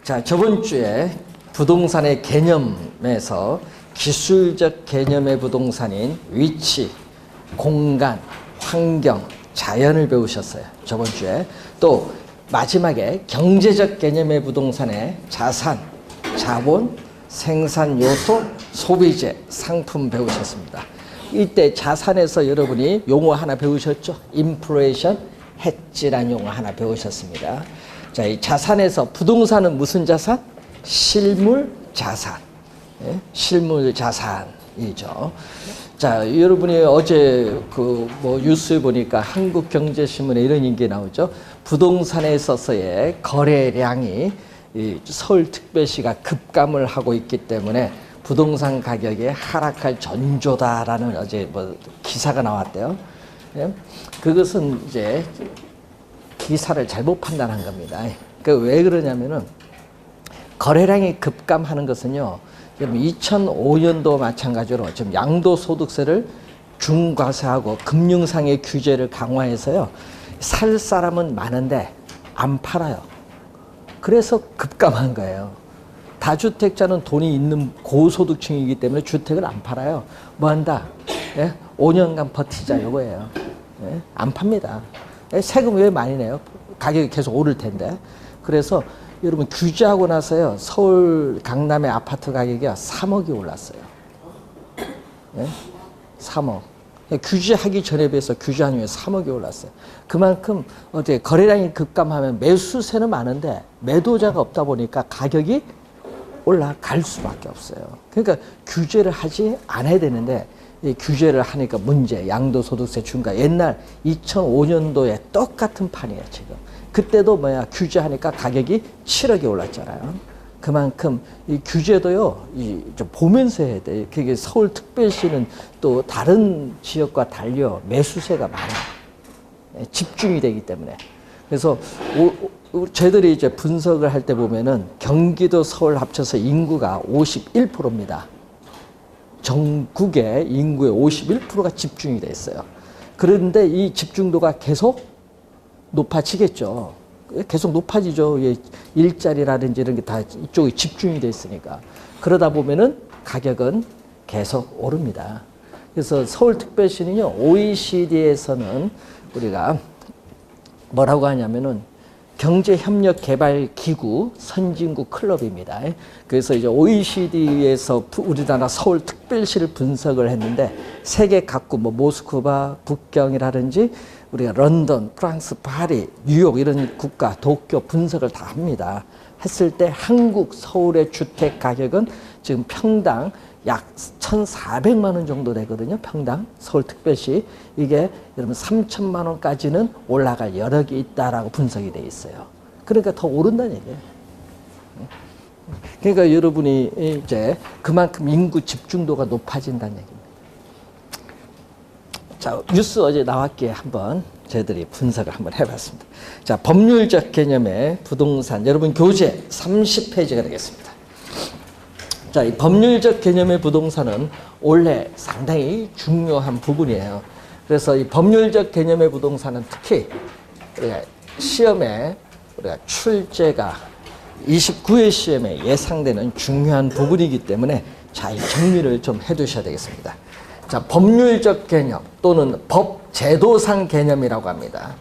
자, 저번 주에 부동산의 개념에서 기술적 개념의 부동산인 위치, 공간, 환경, 자연을 배우셨어요. 저번 주에. 또 마지막에 경제적 개념의 부동산의 자산, 자본, 생산 요소, 소비재, 상품 배우셨습니다. 이때 자산에서 여러분이 용어 하나 배우셨죠? 인플레이션 헤지라는 용어 하나 배우셨습니다. 자, 이 자산에서 부동산은 무슨 자산? 실물 자산. 예? 실물 자산이죠. 자, 여러분이 어제 뉴스에 보니까 한국경제신문에 이런 얘기 나오죠. 부동산에 있어서의 거래량이 이 서울특별시가 급감을 하고 있기 때문에 부동산 가격이 하락할 전조다라는 어제 기사가 나왔대요. 예? 그것은 이제 기사를 잘못 판단한 겁니다. 왜 그러냐면은 거래량이 급감하는 것은요, 여러분 2005년도 마찬가지로 지금 양도소득세를 중과세하고 금융상의 규제를 강화해서요, 살 사람은 많은데 안 팔아요. 그래서 급감한 거예요. 다주택자는 돈이 있는 고소득층이기 때문에 주택을 안 팔아요. 뭐 한다? 예? 5년간 버티자 이거예요. 예? 안 팝니다. 예? 세금 왜 많이 내요? 가격이 계속 오를 텐데. 그래서 여러분 규제하고 나서요, 서울 강남의 아파트 가격이 3억이 올랐어요. 예? 3억. 규제하기 전에 비해서 규제한 후에 3억이 올랐어요. 그만큼 어떻게 거래량이 급감하면 매수세는 많은데 매도자가 없다 보니까 가격이 올라갈 수밖에 없어요. 그러니까 규제를 하지 않아야 되는데 이 규제를 하니까 문제, 양도소득세 중과 옛날 2005년도에 똑같은 판이에요, 지금. 그때도 규제하니까 가격이 7억이 올랐잖아요. 그만큼 이 규제도요, 좀 보면서 해야 돼. 그게 서울특별시는 또 다른 지역과 달려 매수세가 많아요. 집중이 되기 때문에. 그래서 저희들이 이제 분석을 할 때 보면은 경기도, 서울 합쳐서 인구가 51%입니다. 전국의 인구의 51%가 집중이 돼 있어요. 그런데 이 집중도가 계속 높아지겠죠. 계속 높아지죠. 일자리라든지 이런 게 다 이쪽에 집중이 돼 있으니까. 그러다 보면은 가격은 계속 오릅니다. 그래서 서울특별시는요, OECD에서는 우리가 뭐라고 하냐면은 경제협력개발기구 선진국 클럽입니다. 그래서 이제 OECD에서 우리나라 서울특별시를 분석을 했는데 세계 각국 모스크바, 북경이라든지 우리가 런던, 프랑스, 파리, 뉴욕 이런 국가, 도쿄 분석을 다 합니다. 했을 때 한국 서울의 주택 가격은 지금 평당 약 1,400만 원 정도 되거든요. 평당 서울특별시. 이게 여러분 3천만 원까지는 올라갈 여력이 있다라고 분석이 돼 있어요. 그러니까 더 오른다는 얘기예요. 그러니까 여러분이 이제 그만큼 인구 집중도가 높아진다는 얘기입니다. 자, 뉴스 어제 나왔기에 한번 저희들이 분석을 한번 해봤습니다. 자, 법률적 개념의 부동산. 여러분 교재 30페이지가 되겠습니다. 자, 이 법률적 개념의 부동산은 원래 상당히 중요한 부분이에요. 그래서 이 법률적 개념의 부동산은 특히 우리가 시험에 우리가 출제가 29회 시험에 예상되는 중요한 부분이기 때문에 자, 이 정리를 좀 해두셔야 되겠습니다. 자, 법률적 개념 또는 법제도상 개념이라고 합니다.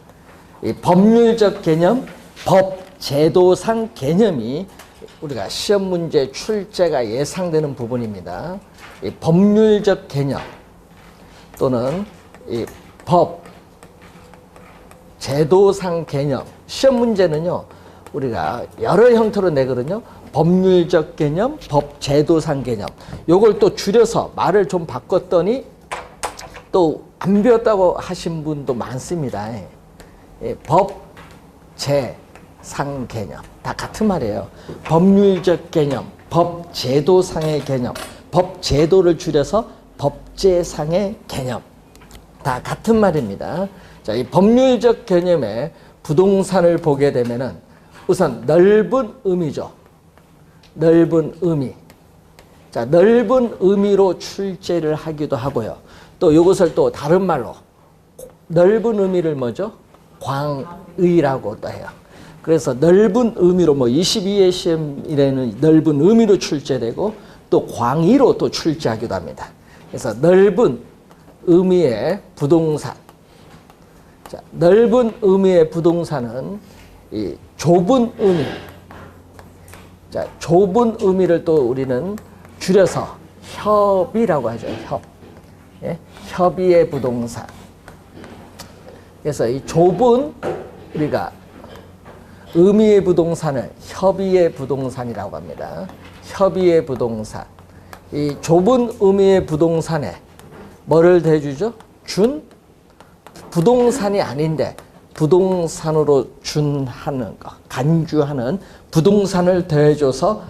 이 법률적 개념, 법제도상 개념이 우리가 시험 문제 출제가 예상되는 부분입니다. 이 법률적 개념 또는 이 법, 제도상 개념. 시험 문제는요, 우리가 여러 형태로 내거든요. 법률적 개념, 법, 제도상 개념. 요걸 또 줄여서 말을 좀 바꿨더니 또 안 배웠다고 하신 분도 많습니다. 법, 제, 상 개념 다 같은 말이에요. 법률적 개념, 법 제도상의 개념, 법 제도를 줄여서 법제상의 개념 다 같은 말입니다. 자, 이 법률적 개념의 부동산을 보게 되면은 우선 넓은 의미죠. 넓은 의미. 자, 넓은 의미로 출제를 하기도 하고요. 또 이것을 또 다른 말로 넓은 의미를 뭐죠? 광의라고도 해요. 그래서 넓은 의미로 뭐 22회 시험일에는 넓은 의미로 출제되고 또 광의로 또 출제하기도 합니다. 그래서 넓은 의미의 부동산. 자, 넓은 의미의 부동산은 이 좁은 의미. 자, 좁은 의미를 또 우리는 줄여서 협의라고 하죠. 협. 예? 협의의 부동산. 그래서 이 좁은 우리가 의미의 부동산을 협의의 부동산이라고 합니다. 협의의 부동산. 이 좁은 의미의 부동산에 뭐를 대주죠? 부동산이 아닌데 부동산으로 준하는 거, 간주하는 부동산을 더해줘서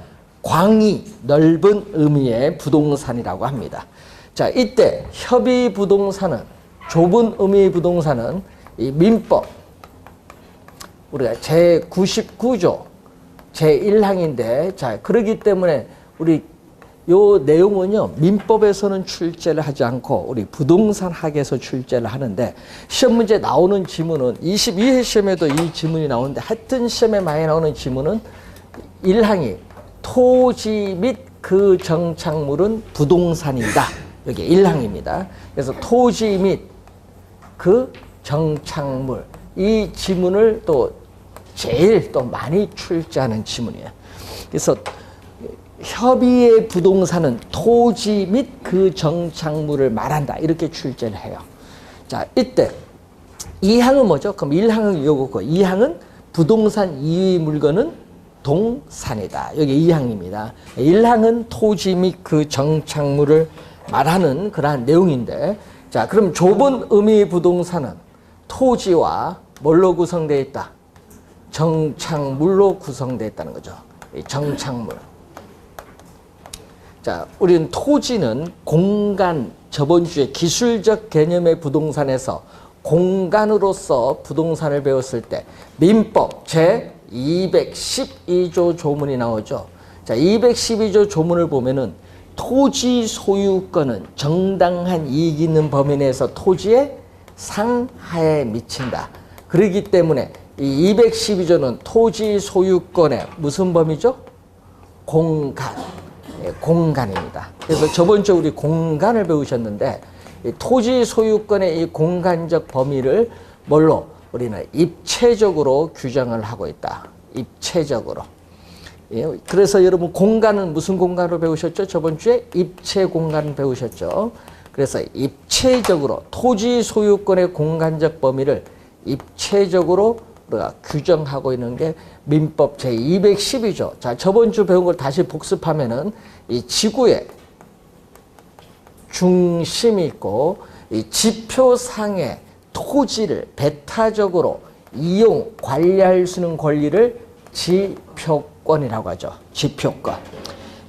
광의, 넓은 의미의 부동산이라고 합니다. 자, 이때 협의 부동산은, 좁은 의미의 부동산은 이 민법, 우리가 제99조 제1항인데, 자, 그러기 때문에 우리 요 내용은요, 민법에서는 출제를 하지 않고 우리 부동산 학에서 출제를 하는데, 시험 문제 나오는 지문은 22회 시험에도 이 지문이 나오는데, 하여튼 시험에 많이 나오는 지문은 1항이 토지 및 그 정착물은 부동산이다. 여기 1항입니다. 그래서 토지 및 그 정착물, 이 지문을 또 제일 또 많이 출제하는 지문이에요. 그래서 협의의 부동산은 토지 및 그 정착물을 말한다. 이렇게 출제를 해요. 자, 이때 2항은 뭐죠? 그럼 1항은 이거고 2항은 부동산 이외의 물건은 동산이다. 여기 2항입니다. 1항은 토지 및 그 정착물을 말하는 그러한 내용인데, 자, 그럼 좁은 의미의 부동산은 토지와 뭘로 구성되어 있다? 정착물로 구성되어 있다는 거죠. 이 정착물. 자, 우리는 토지는 공간, 저번 주에 기술적 개념의 부동산에서 공간으로서 부동산을 배웠을 때 민법 제212조 조문이 나오죠. 자, 212조 조문을 보면은 토지 소유권은 정당한 이익이 있는 범위 내에서 토지의 상하에 미친다. 그렇기 때문에 이 212조는 토지 소유권의 무슨 범위죠? 공간. 공간입니다. 그래서 저번 주에 우리 공간을 배우셨는데, 이 토지 소유권의 이 공간적 범위를 뭘로? 우리는 입체적으로 규정을 하고 있다. 입체적으로. 예, 그래서 여러분 공간은 무슨 공간으로 배우셨죠? 저번 주에 입체 공간 배우셨죠? 그래서 입체적으로 토지 소유권의 공간적 범위를 입체적으로 우리가 규정하고 있는 게 민법 제212조. 자, 저번 주 배운 걸 다시 복습하면은 이 지구에 중심이 있고 이 지표상의 토지를 배타적으로 이용, 관리할 수 있는 권리를 지표권이라고 하죠. 지표권.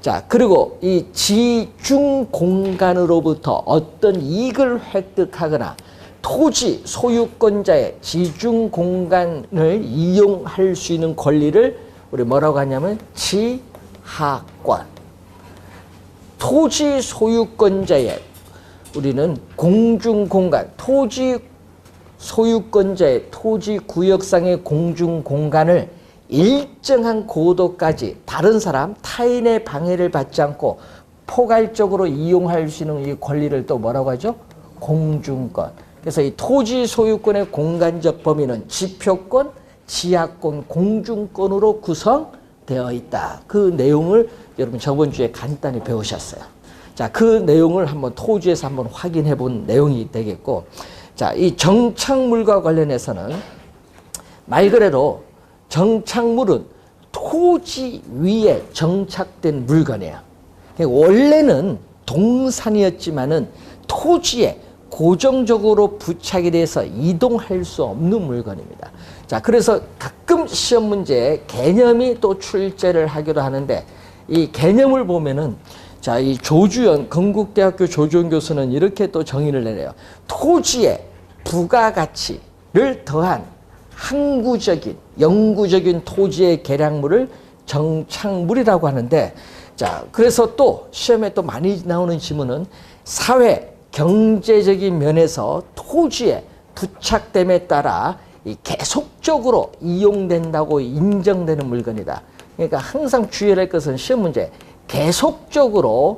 자, 그리고 이 지중 공간으로부터 어떤 이익을 획득하거나 토지 소유권자의 지중 공간을 이용할 수 있는 권리를 우리 뭐라고 하냐면 지하권. 토지 소유권자의 우리는 공중 공간, 토지 소유권자의 토지 구역상의 공중 공간을 일정한 고도까지 다른 사람, 타인의 방해를 받지 않고 포괄적으로 이용할 수 있는 이 권리를 또 뭐라고 하죠? 공중권. 그래서 이 토지 소유권의 공간적 범위는 지표권, 지하권, 공중권으로 구성되어 있다. 그 내용을 여러분 저번 주에 간단히 배우셨어요. 자, 그 내용을 한번 토지에서 한번 확인해 본 내용이 되겠고, 자, 이 정착물과 관련해서는 말 그대로 정착물은 토지 위에 정착된 물건이에요. 원래는 동산이었지만은 토지에 고정적으로 부착이 돼서 이동할 수 없는 물건입니다. 자, 그래서 가끔 시험 문제에 개념이 또 출제를 하기도 하는데, 이 개념을 보면은, 자, 이 조주연, 건국대학교 조주연 교수는 이렇게 또 정의를 내려요. 토지에 부가가치를 더한 항구적인, 영구적인 토지의 계량물을 정착물이라고 하는데, 자, 그래서 또 시험에 또 많이 나오는 지문은 사회, 경제적인 면에서 토지에 부착됨에 따라 이 계속적으로 이용된다고 인정되는 물건이다. 그러니까 항상 주의할 를 것은 시험 문제 계속적으로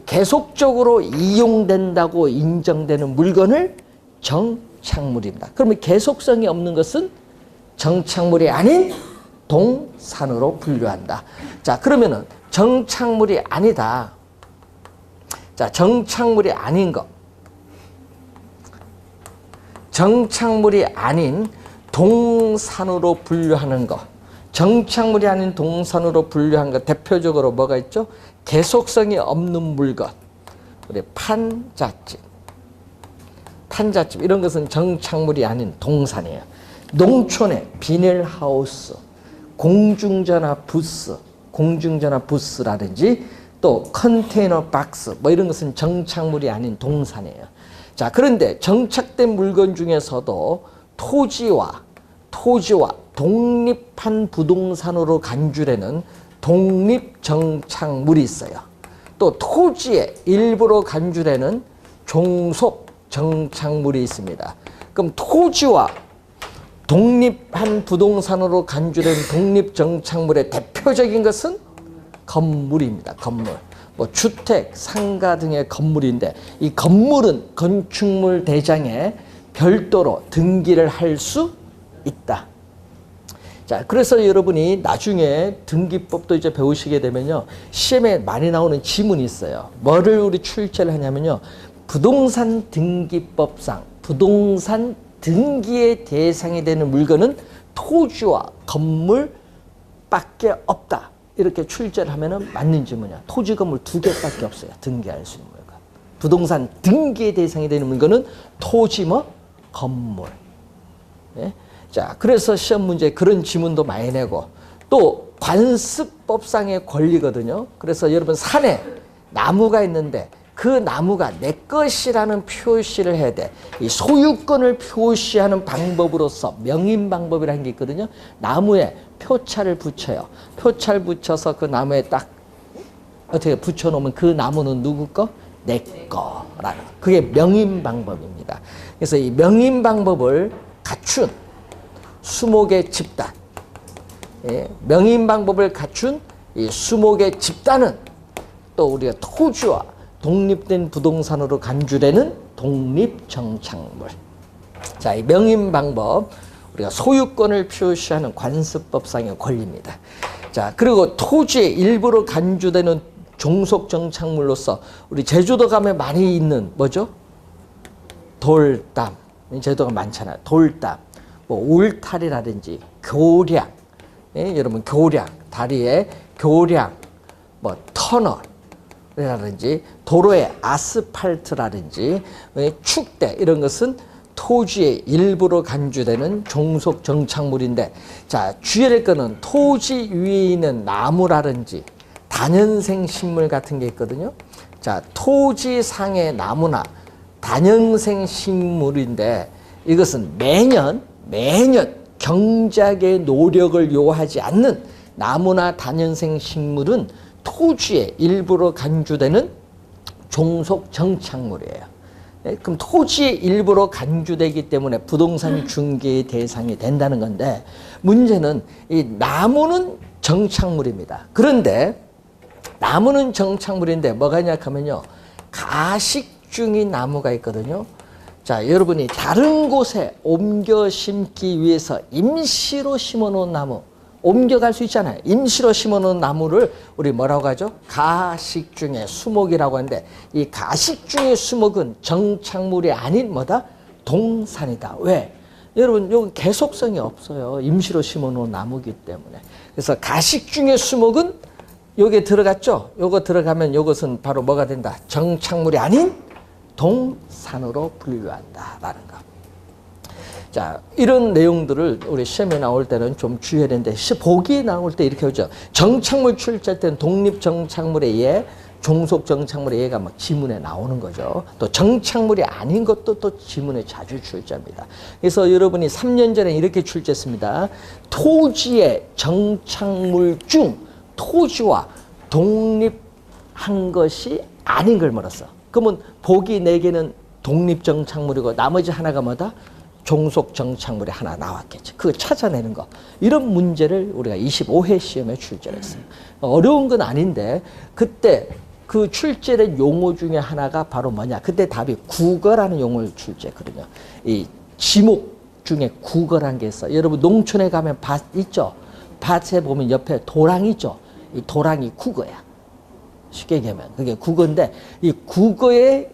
계속적으로 이용된다고 인정되는 물건을 정착물입니다. 그러면 계속성이 없는 것은 정착물이 아닌 동산으로 분류한다. 자, 그러면은 정착물이 아니다. 자, 정착물이 아닌 것. 정착물이 아닌 동산으로 분류하는 것. 정착물이 아닌 동산으로 분류한 것. 대표적으로 뭐가 있죠? 계속성이 없는 물건. 우리 판잣집. 판잣집. 이런 것은 정착물이 아닌 동산이에요. 농촌의 비닐하우스, 공중전화 부스라든지 또 컨테이너 박스 뭐 이런 것은 정착물이 아닌 동산이에요. 자, 그런데 정착된 물건 중에서도 토지와 독립한 부동산으로 간주되는 독립정착물이 있어요. 또 토지의 일부로 간주되는 종속정착물이 있습니다. 그럼 토지와 독립한 부동산으로 간주된 독립정착물의 대표적인 것은 건물입니다. 건물. 뭐 주택, 상가 등의 건물인데 이 건물은 건축물 대장에 별도로 등기를 할 수 있다. 자, 그래서 여러분이 나중에 등기법도 이제 배우시게 되면요. 시험에 많이 나오는 지문이 있어요. 뭐를 우리 출제를 하냐면요. 부동산 등기법상 부동산 등기의 대상이 되는 물건은 토지와 건물밖에 없다. 이렇게 출제를 하면은 맞는 지문이야. 토지 건물 2개밖에 없어요. 등기할 수 있는 물건. 부동산 등기의 대상이 되는 물건은 토지 건물. 예? 자, 그래서 시험 문제 그런 지문도 많이 내고 또 관습법상의 권리거든요. 그래서 여러분 산에 나무가 있는데 그 나무가 내 것이라는 표시를 해야 돼. 이 소유권을 표시하는 방법으로서 명인 방법이라는 게 있거든요. 나무에 표차를 붙여요. 표차를 붙여서 그 나무에 딱 어떻게 붙여놓으면 그 나무는 누구 거? 내 거라는. 그게 명인 방법입니다. 그래서 이 명인 방법을 갖춘 수목의 집단, 명인 방법을 갖춘 이 수목의 집단은 또 우리가 토지와 독립된 부동산으로 간주되는 독립정착물. 자, 이 명인 방법, 우리가 소유권을 표시하는 관습법상의 권리입니다. 자, 그리고 토지의 일부로 간주되는 종속정착물로서 우리 제주도 가면 많이 있는 뭐죠? 돌담. 제주도가 많잖아요. 돌담, 뭐 울타리라든지 교량, 여러분 교량, 다리에 교량, 뭐 터널. 라든지 도로의 아스팔트라든지 축대 이런 것은 토지의 일부로 간주되는 종속 정착물인데, 자, 주의할 거는 토지 위에 있는 나무라든지 다년생 식물 같은 게 있거든요. 자, 토지상의 나무나 다년생 식물인데 이것은 매년 경작의 노력을 요하지 않는 나무나 다년생 식물은 토지의 일부로 간주되는 종속 정착물이에요. 그럼 토지의 일부로 간주되기 때문에 부동산 중개의 대상이 된다는 건데, 문제는 이 나무는 정착물입니다. 그런데 나무는 정착물인데 뭐가 있냐 하면요, 가식중인 나무가 있거든요. 자, 여러분이 다른 곳에 옮겨 심기 위해서 임시로 심어놓은 나무, 옮겨갈 수 있잖아요. 임시로 심어놓은 나무를 우리 뭐라고 하죠? 가식중의 수목이라고 하는데, 이 가식중의 수목은 정착물이 아닌 뭐다? 동산이다. 왜? 여러분, 이건 계속성이 없어요. 임시로 심어놓은 나무기 때문에. 그래서 가식중의 수목은 여기에 들어갔죠? 요거 들어가면 요것은 바로 뭐가 된다? 정착물이 아닌 동산으로 분류한다라는 거. 자, 이런 내용들을 우리 시험에 나올 때는 좀 주의해야 되는데, 보기에 나올 때 이렇게 하죠. 정착물 출제할 때는 독립정착물의 예, 종속정착물의 예가 막 지문에 나오는 거죠. 또 정착물이 아닌 것도 또 지문에 자주 출제합니다. 그래서 여러분이 3년 전에 이렇게 출제했습니다. 토지의 정착물 중 토지와 독립한 것이 아닌 걸 물었어. 그러면 보기 4개는 독립정착물이고 나머지 하나가 뭐다? 종속 정착물이 하나 나왔겠죠. 그거 찾아내는 거. 이런 문제를 우리가 25회 시험에 출제를 했어요. 어려운 건 아닌데 그때 그 출제된 용어 중에 하나가 바로 뭐냐. 그때 답이 국어라는 용어를 출제했거든요. 이 지목 중에 국어라는 게 있어요. 여러분 농촌에 가면 밭 있죠. 밭에 보면 옆에 도랑 있죠. 이 도랑이 국어야. 쉽게 얘기하면 그게 국어인데 이 국어를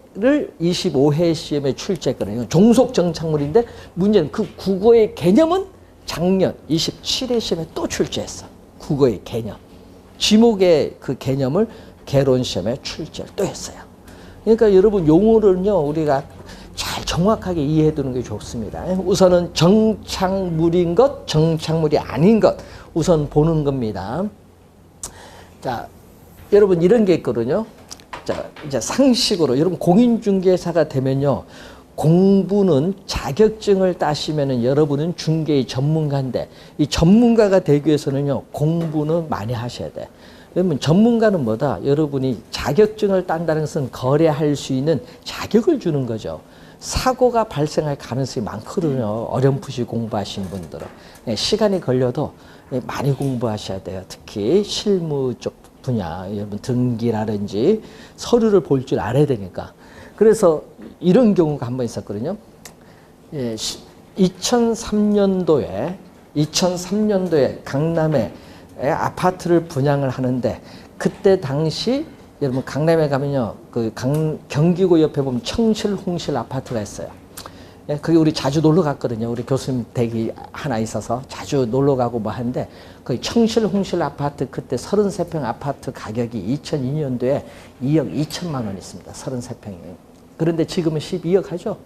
25회 시험에 출제했거든요. 종속 정착물인데 문제는 그 국어의 개념은 작년 27회 시험에 또 출제했어. 국어의 개념. 지목의 그 개념을 개론 시험에 출제를 또 했어요. 그러니까 여러분 용어를요 우리가 잘 정확하게 이해해 두는 게 좋습니다. 우선은 정착물인 것, 정착물이 아닌 것 우선 보는 겁니다. 자, 여러분 이런 게 있거든요. 자, 이제 상식으로 여러분 공인중개사가 되면요. 공부는 자격증을 따시면은 여러분은 중개의 전문가인데 이 전문가가 되기 위해서는요. 공부는 많이 하셔야 돼. 그러면 전문가는 뭐다? 여러분이 자격증을 딴다는 것은 거래할 수 있는 자격을 주는 거죠. 사고가 발생할 가능성이 많거든요. 어렴풋이 공부하신 분들은. 시간이 걸려도 많이 공부하셔야 돼요. 특히 실무 쪽 분야, 여러분 등기라든지 서류를 볼 줄 알아야 되니까. 그래서 이런 경우가 한 번 있었거든요. 2003년도에 강남에 아파트를 분양을 하는데 그때 당시 여러분 강남에 가면요 그 경기고 옆에 보면 청실 홍실 아파트가 있어요. 거기 우리 자주 놀러 갔거든요. 우리 교수님 댁이 하나 있어서 자주 놀러 가고 뭐 하는데 거기 청실 홍실 아파트 그때 33평 아파트 가격이 2002년도에 2억 2천만 원 있습니다. 33평이. 그런데 지금은 12억 하죠.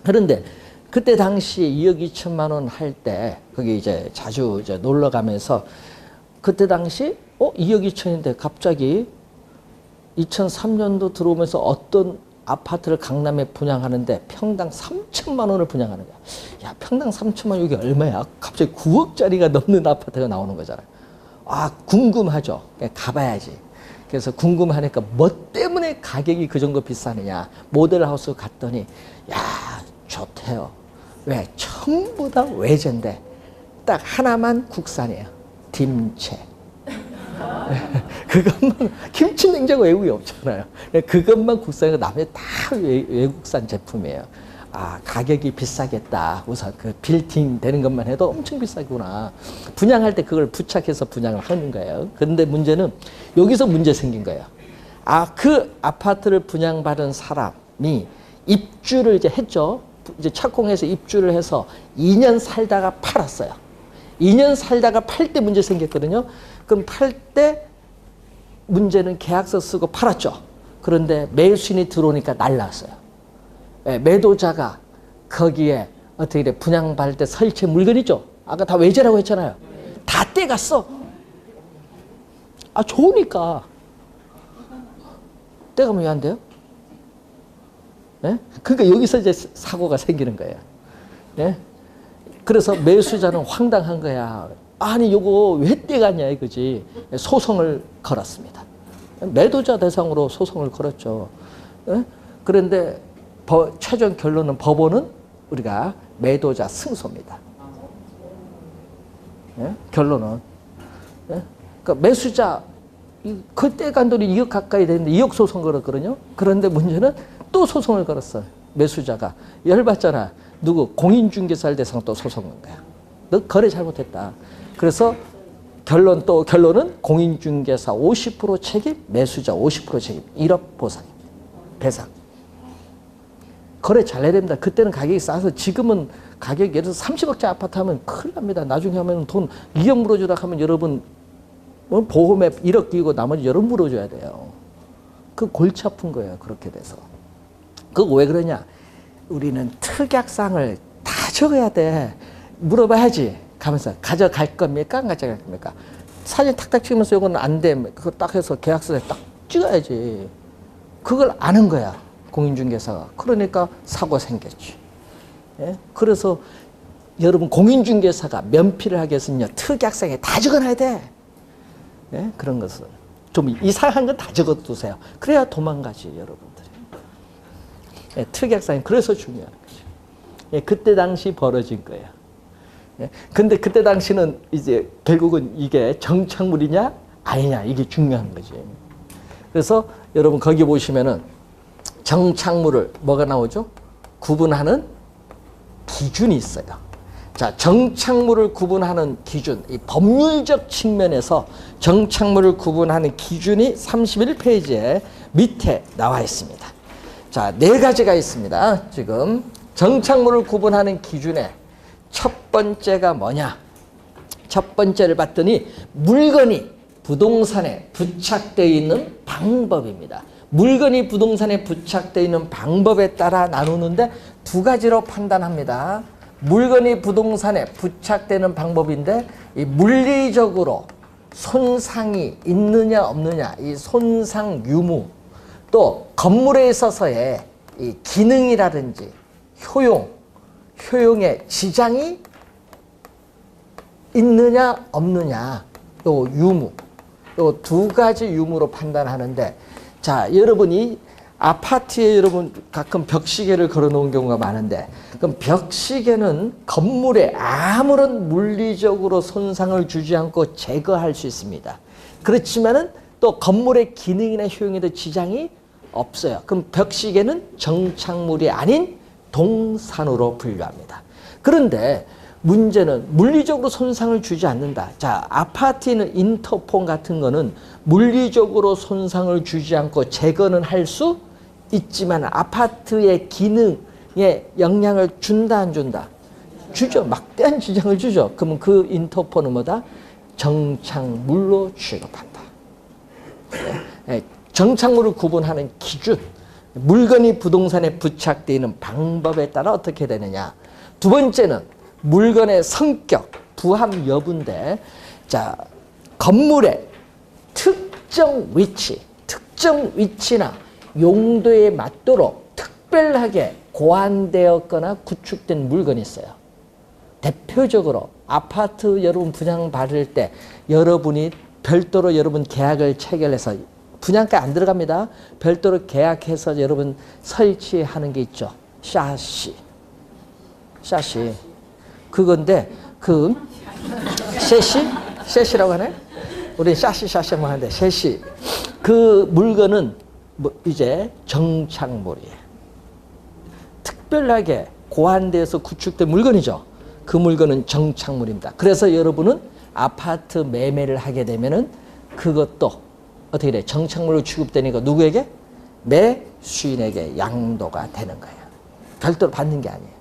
그런데 그때 당시 2억 2천만 원 할 때 거기 이제 자주 이제 놀러 가면서 그때 당시 2억 2천인데 갑자기 2003년도 들어오면서 어떤 아파트를 강남에 분양하는데 평당 3천만 원을 분양하는 거야. 야, 평당 3천만 원 이게 얼마야? 갑자기 9억짜리가 넘는 아파트가 나오는 거잖아요. 아, 궁금하죠. 가봐야지. 그래서 궁금하니까 뭐 때문에 가격이 그 정도 비싸느냐. 모델하우스 갔더니 야, 좋대요. 왜? 전부 다 외제인데 딱 하나만 국산이에요. dim체. 그것만 김치 냉장고 외국이 없잖아요. 그것만 국산이고 나머지 다 외국산 제품이에요. 아, 가격이 비싸겠다. 우선 그 빌딩 되는 것만 해도 엄청 비싸구나. 분양할 때 그걸 부착해서 분양을 하는 거예요. 그런데 문제는 여기서 문제 생긴 거예요. 아, 그 아파트를 분양받은 사람이 입주를 이제 했죠. 이제 착공해서 입주를 해서 2년 살다가 팔았어요. 2년 살다가 팔 때 문제 생겼거든요. 그럼 팔 때 문제는 계약서 쓰고 팔았죠. 그런데 매수인이 들어오니까 날랐어요. 매도자가 거기에 어떻게 돼? 분양받을 때 설치 물건 있죠. 아까 다 외제라고 했잖아요. 다 떼갔어. 아, 좋으니까. 떼가면 왜 안 돼요? 네? 그러니까 여기서 이제 사고가 생기는 거예요. 네? 그래서 매수자는 황당한 거야. 아니, 요거 왜 떼갔냐 이거지. 소송을 걸었습니다. 매도자 대상으로 소송을 걸었죠. 네? 그런데 최종 결론은 법원은 우리가 매도자 승소입니다. 네? 결론은. 네? 그러니까 매수자, 그때 간 돈이 2억 가까이 되는데 2억 소송 걸었거든요. 그런데 문제는 또 소송을 걸었어요. 매수자가. 열받잖아. 누구? 공인중개사를 대상으로 또 소송을 건 거야. 너 거래 잘못했다. 그래서 결론은 공인중개사 50% 책임, 매수자 50% 책임. 1억 보상, 배상. 거래 잘 해야 됩니다. 그때는 가격이 싸서 지금은 가격이 예를 들어서 30억짜리 아파트 하면 큰일 납니다. 나중에 하면 돈 2억 물어주라 하면 여러분 보험에 1억 끼고 나머지 여러분 물어줘야 돼요. 그 골치 아픈 거예요. 그렇게 돼서. 그거 왜 그러냐? 우리는 특약사항을 다 적어야 돼. 물어봐야지. 가면서 가져갈 겁니까? 안 가져갈 겁니까? 사진 탁탁 찍으면서 이건 안 돼. 그거 딱 해서 계약서에 딱 찍어야지. 그걸 아는 거야. 공인중개사가. 그러니까 사고 생겼지. 예? 그래서 여러분 공인중개사가 면피를 하기 위해서는요. 특약사항에 다 적어놔야 돼. 예? 그런 것은. 좀 이상한 건 다 적어두세요. 그래야 도망가지 여러분들이. 예, 특약사항이 그래서 중요한 거죠. 예, 그때 당시 벌어진 거예요. 예, 근데 그때 당시는 이제 결국은 이게 정착물이냐 아니냐 이게 중요한 거지. 그래서 여러분 거기 보시면은 정착물을 뭐가 나오죠? 구분하는 기준이 있어요. 자, 정착물을 구분하는 기준, 이 법률적 측면에서 정착물을 구분하는 기준이 31페이지에 밑에 나와 있습니다. 자, 네 가지가 있습니다. 지금 정착물을 구분하는 기준에 첫 번째가 뭐냐? 첫 번째를 봤더니 물건이 부동산에 부착되어 있는 방법입니다. 물건이 부동산에 부착되어 있는 방법에 따라 나누는데 두 가지로 판단합니다. 물건이 부동산에 부착되는 방법인데 이 물리적으로 손상이 있느냐 없느냐, 이 손상 유무, 또 건물에 있어서의 이 기능이라든지 효용의 지장이 있느냐 없느냐, 또 유무, 또 두 가지 유무로 판단하는데, 자, 여러분이 아파트에 여러분 가끔 벽시계를 걸어 놓은 경우가 많은데, 그럼 벽시계는 건물에 아무런 물리적으로 손상을 주지 않고 제거할 수 있습니다. 그렇지만은 또 건물의 기능이나 효용에도 지장이 없어요. 그럼 벽시계는 정착물이 아닌 동산으로 분류합니다. 그런데 문제는 물리적으로 손상을 주지 않는다. 자, 아파트에 있는 인터폰 같은 거는 물리적으로 손상을 주지 않고 제거는 할 수 있지만 아파트의 기능에 영향을 준다 안 준다? 주죠. 막대한 지장을 주죠. 그러면 그 인터폰은 뭐다? 정착물로 취급한다. 정착물을 구분하는 기준, 물건이 부동산에 부착되어 있는 방법에 따라 어떻게 되느냐. 두 번째는 물건의 성격, 부합 여부인데, 자, 건물의 특정 위치나 용도에 맞도록 특별하게 고안되었거나 구축된 물건이 있어요. 대표적으로 아파트 여러분 분양받을 때 여러분이 별도로 여러분 계약을 체결해서, 분양가 안 들어갑니다. 별도로 계약해서 여러분 설치하는 게 있죠. 샤시. 그건데, 셋이라고 하네? 우리 샤시 뭐 하는데, 셋이. 그 물건은 뭐 이제 정착물이에요. 특별하게 고안돼서 구축된 물건이죠. 그 물건은 정착물입니다. 그래서 여러분은 아파트 매매를 하게 되면은 그것도 어떻게 돼? 정착물로 취급되니까 누구에게? 매수인에게 양도가 되는 거예요. 별도로 받는 게 아니에요.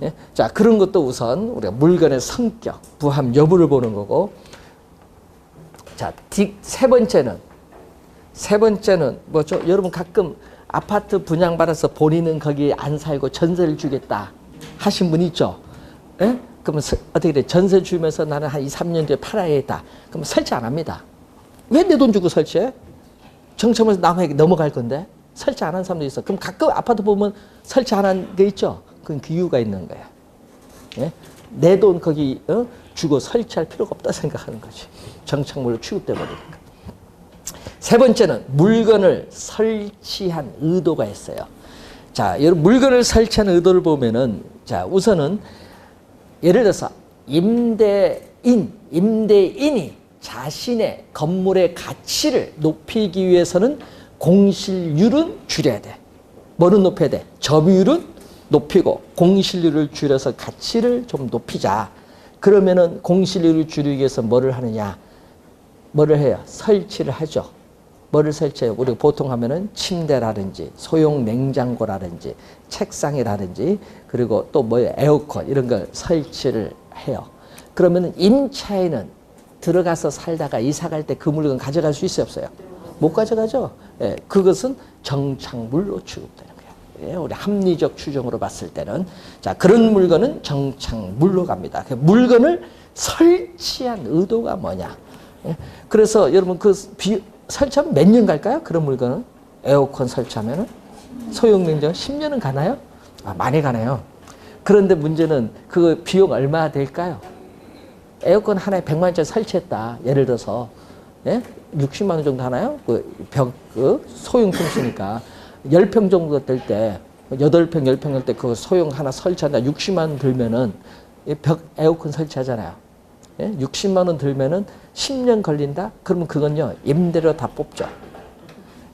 예? 자, 그런 것도 우선 우리가 물건의 성격, 부합 여부를 보는 거고, 자, 세 번째는 뭐죠? 여러분 가끔 아파트 분양받아서 본인은 거기 안 살고 전세를 주겠다 하신 분 있죠? 예? 그러면 어떻게 돼? 전세 주면서 나는 한 2, 3년 뒤에 팔아야겠다. 그럼 설치 안 합니다. 왜 내 돈 주고 설치해? 정착물에서 남에게 넘어갈 건데 설치 안 한 사람도 있어. 그럼 가끔 아파트 보면 설치 안 한 게 있죠? 그건 그 이유가 있는 거야. 예? 내 돈 거기 주고 설치할 필요가 없다 생각하는 거지. 정착물로 취급돼 버리니까. 세 번째는 물건을 설치한 의도가 있어요. 자, 여러분 물건을 설치한 의도를 보면은, 자, 우선은 예를 들어서 임대인이 자신의 건물의 가치를 높이기 위해서는 공실률은 줄여야 돼. 뭐는 높여야 돼? 점유율은 높이고 공실률을 줄여서 가치를 좀 높이자. 그러면은 공실률을 줄이기 위해서 뭐를 하느냐? 뭐를 해요? 설치를 하죠. 뭐를 설치해요? 우리가 보통 하면은 침대라든지 소형 냉장고라든지 책상이라든지 그리고 또 뭐예요? 에어컨 이런 걸 설치를 해요. 그러면은 임차인은 들어가서 살다가 이사 갈 때 그 물건 가져갈 수 있어요? 없어요? 못 가져가죠. 예, 그것은 정착물로 취급되는 거예요. 예, 우리 합리적 추정으로 봤을 때는. 자, 그런 물건은 정착물로 갑니다. 물건을 설치한 의도가 뭐냐. 예, 그래서 여러분 설치하면 몇 년 갈까요? 그런 물건은? 에어컨 설치하면은? 소형 냉장고 10년은 가나요? 아, 많이 가네요. 그런데 문제는 그 비용 얼마 될까요? 에어컨 하나에 100만 원짜리 설치했다. 예를 들어서. 예? 60만 원 정도 하나요? 소형품 쓰니까. 10평 정도 될 때 8평, 10평 할 때 그 소형 하나 설치한다. 60만 원 들면은 벽 에어컨 설치하잖아요. 예? 60만 원 들면은 10년 걸린다? 그러면 그건요, 임대료 다 뽑죠.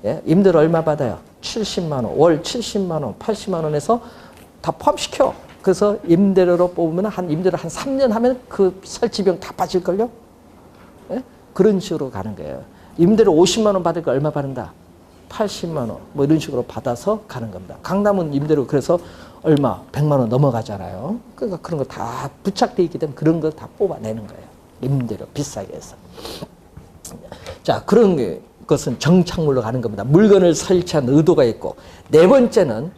예? 임대료 얼마 받아요? 70만 원, 월 70만 원, 80만 원에서 다 포함시켜. 그래서 임대료로 뽑으면 임대료 한 3년 하면 그 설치 비용 다 빠질걸요? 예? 그런 식으로 가는 거예요. 임대료 50만 원 받을 거 얼마 받는다? 80만 원, 뭐 이런 식으로 받아서 가는 겁니다. 강남은 임대료 그래서 얼마? 100만 원 넘어가잖아요. 그러니까 그런 거 다 부착되어 있기 때문에 그런 거 다 뽑아내는 거예요. 임대료 비싸게 해서. 자, 그런 것은 정착물로 가는 겁니다. 물건을 설치한 의도가 있고, 네 번째는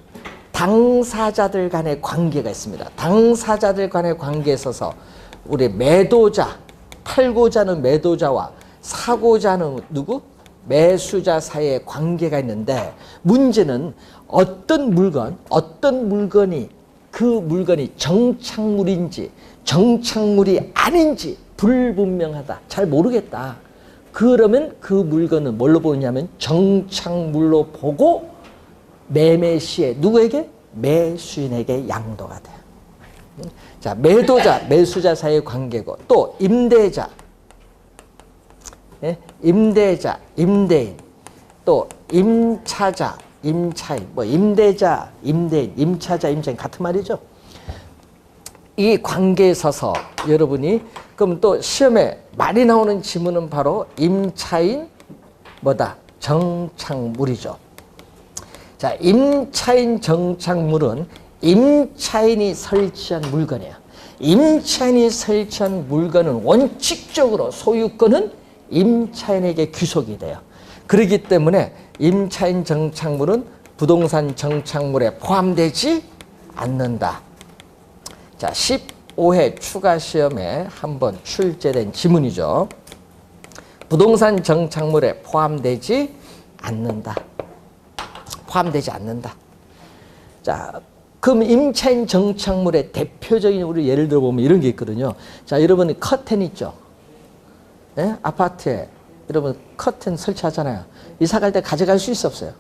당사자들 간의 관계가 있습니다. 당사자들 간의 관계에 있어서 우리 매도자, 팔고자 하는 매도자와 사고자 하는 누구? 매수자 사이의 관계가 있는데, 문제는 어떤 물건이 그 물건이 정착물인지 정착물이 아닌지 불분명하다. 잘 모르겠다. 그러면 그 물건은 뭘로 보느냐면 정착물로 보고 매매 시에 누구에게? 매수인에게 양도가 돼요. 자, 매도자, 매수자 사이의 관계고, 또 임대자, 예? 임대자, 임대인, 또 임차자, 임차인, 뭐 임대자, 임대인, 임차자, 임차인 같은 말이죠. 이 관계에 있어서 여러분이 그럼 또 시험에 많이 나오는 지문은 바로 임차인 뭐다? 정착물이죠. 자, 임차인 정착물은 임차인이 설치한 물건이에요. 임차인이 설치한 물건은 원칙적으로 소유권은 임차인에게 귀속이 돼요. 그렇기 때문에 임차인 정착물은 부동산 정착물에 포함되지 않는다. 자, 15회 추가 시험에 한번 출제된 지문이죠. 부동산 정착물에 포함되지 않는다. 포함되지 않는다. 자, 그럼 임차인 정착물의 대표적인 우리 예를 들어 보면 이런 게 있거든요. 자, 여러분이 커튼 있죠? 네? 아파트에 여러분 커튼 설치하잖아요. 이사 갈 때 가져갈 수 있어 없어요?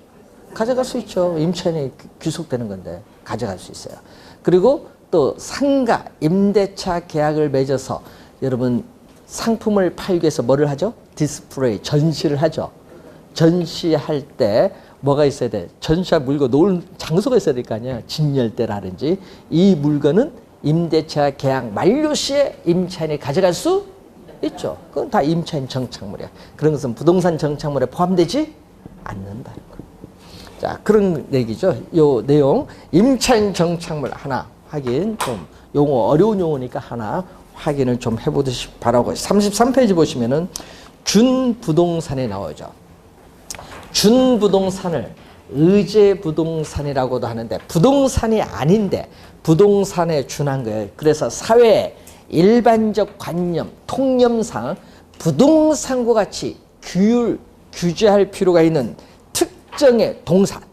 가져갈 수 있죠. 임차인이 귀속되는 건데 가져갈 수 있어요. 그리고 또 상가, 임대차 계약을 맺어서 여러분 상품을 팔기 위해서 뭐를 하죠? 디스플레이, 전시를 하죠. 전시할 때 뭐가 있어야 돼? 전시할 물건 놓을 장소가 있어야 될 거 아니야. 진열대라든지. 이 물건은 임대차 계약 만료 시에 임차인이 가져갈 수 있죠. 그건 다 임차인 정착물이야. 그런 것은 부동산 정착물에 포함되지 않는다는 거예요. 자, 그런 얘기죠. 요 내용 임차인 정착물 하나 확인, 좀 용어 어려운 용어니까 하나 확인을 좀 해보듯이 바라고. 33페이지 보시면은 준부동산이 나오죠. 준부동산을 의제부동산이라고도 하는데 부동산이 아닌데 부동산에 준한 거예요. 그래서 사회의 일반적 관념, 통념상 부동산과 같이 규제할 필요가 있는 특정의 동산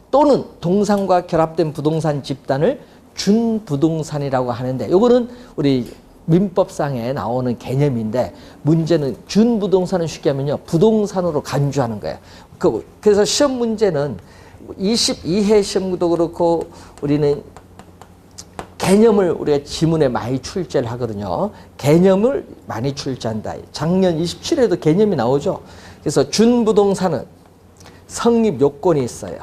또는 동산과 결합된 부동산 집단을 준부동산이라고 하는데, 요거는 우리 민법상에 나오는 개념인데, 문제는 준부동산은 쉽게 하면요, 부동산으로 간주하는 거예요. 그래서 시험 문제는 22회 시험도 그렇고 우리는 개념을 우리가 지문에 많이 출제를 하거든요. 개념을 많이 출제한다. 작년 27회에도 개념이 나오죠. 그래서 준부동산은 성립 요건이 있어요.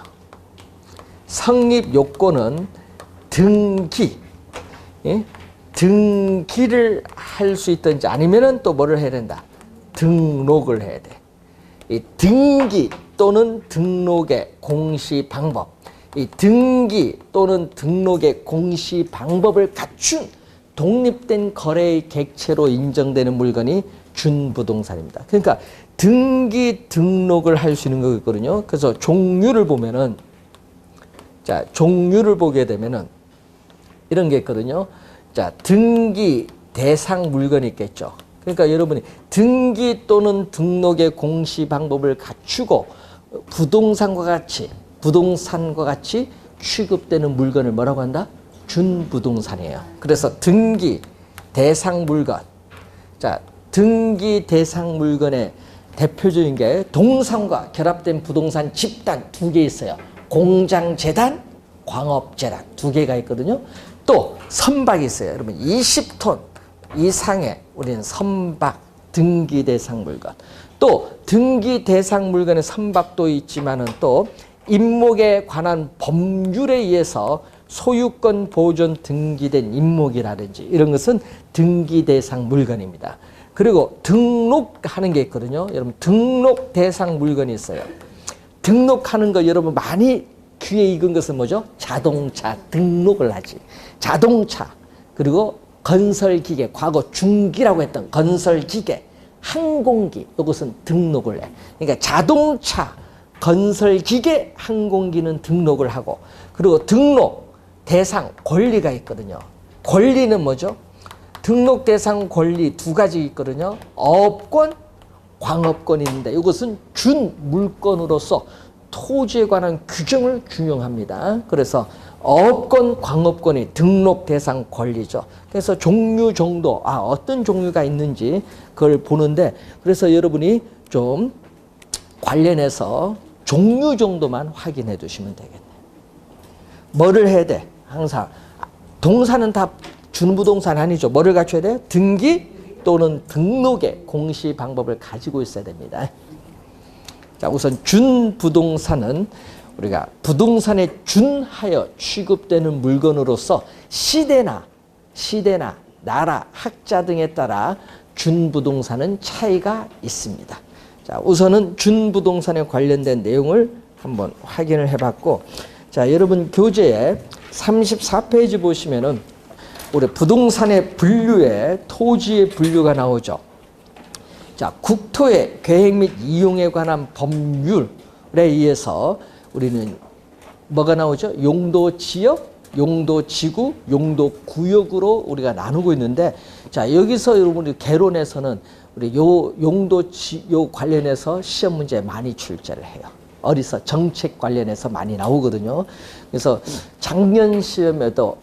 성립 요건은 등기, 예? 등기를 할 수 있든지 아니면은 또 뭐를 해야 된다? 등록을 해야 돼. 이 등기 또는 등록의 공시 방법, 이 등기 또는 등록의 공시 방법을 갖춘 독립된 거래의 객체로 인정되는 물건이 준부동산입니다. 그러니까 등기 등록을 할 수 있는 거거든요. 그래서 종류를 보면은, 자, 종류를 보게 되면은 이런 게 있거든요. 자, 등기 대상 물건이 있겠죠. 그러니까 여러분이 등기 또는 등록의 공시 방법을 갖추고 부동산과 같이 취급되는 물건을 뭐라고 한다? 준부동산이에요. 그래서 등기 대상 물건. 자, 등기 대상 물건의 대표적인 게 동산과 결합된 부동산 집단 두 개 있어요. 공장재단, 광업재단 두 개가 있거든요. 또 선박이 있어요. 여러분 20톤 이상의 우리는 선박 등기 대상 물건. 또 등기 대상 물건의 선박도 있지만은 또 임목에 관한 법률에 의해서 소유권 보존 등기된 임목이라든지 이런 것은 등기 대상 물건입니다. 그리고 등록하는 게 있거든요. 여러분 등록 대상 물건이 있어요. 등록하는 거 여러분 많이 귀에 익은 것은 뭐죠? 자동차 등록을 하지. 자동차 그리고 건설기계, 과거 중기라고 했던 건설기계, 항공기 이것은 등록을 해. 그러니까 자동차, 건설기계, 항공기는 등록을 하고 그리고 등록 대상 권리가 있거든요. 권리는 뭐죠? 등록 대상 권리 두 가지 있거든요. 어업권, 광업권이 있는데 이것은 준 물건으로서 토지에 관한 규정을 준용합니다. 그래서 어업권, 광업권이 등록 대상 권리죠. 그래서 종류 정도, 어떤 종류가 있는지 그걸 보는데 그래서 여러분이 좀 관련해서 종류 정도만 확인해 두시면 되겠네요. 뭐를 해야 돼? 항상 동사는 다 준부동산 아니죠. 뭐를 갖춰야 돼요? 등기 또는 등록의 공시 방법을 가지고 있어야 됩니다. 자, 우선 준부동산은 우리가 부동산에 준하여 취급되는 물건으로서 시대나 나라, 학자 등에 따라 준부동산은 차이가 있습니다. 자, 우선은 준부동산에 관련된 내용을 한번 확인을 해봤고, 자, 여러분 교재에 34페이지 보시면은 우리 부동산의 분류에 토지의 분류가 나오죠. 자, 국토의 계획 및 이용에 관한 법률에 의해서 우리는 뭐가 나오죠? 용도 지역, 용도 지구, 용도 구역으로 우리가 나누고 있는데, 자, 여기서 여러분이 개론에서는 우리 요 관련해서 시험 문제 많이 출제를 해요. 어디서 정책 관련해서 많이 나오거든요. 그래서 작년 시험에도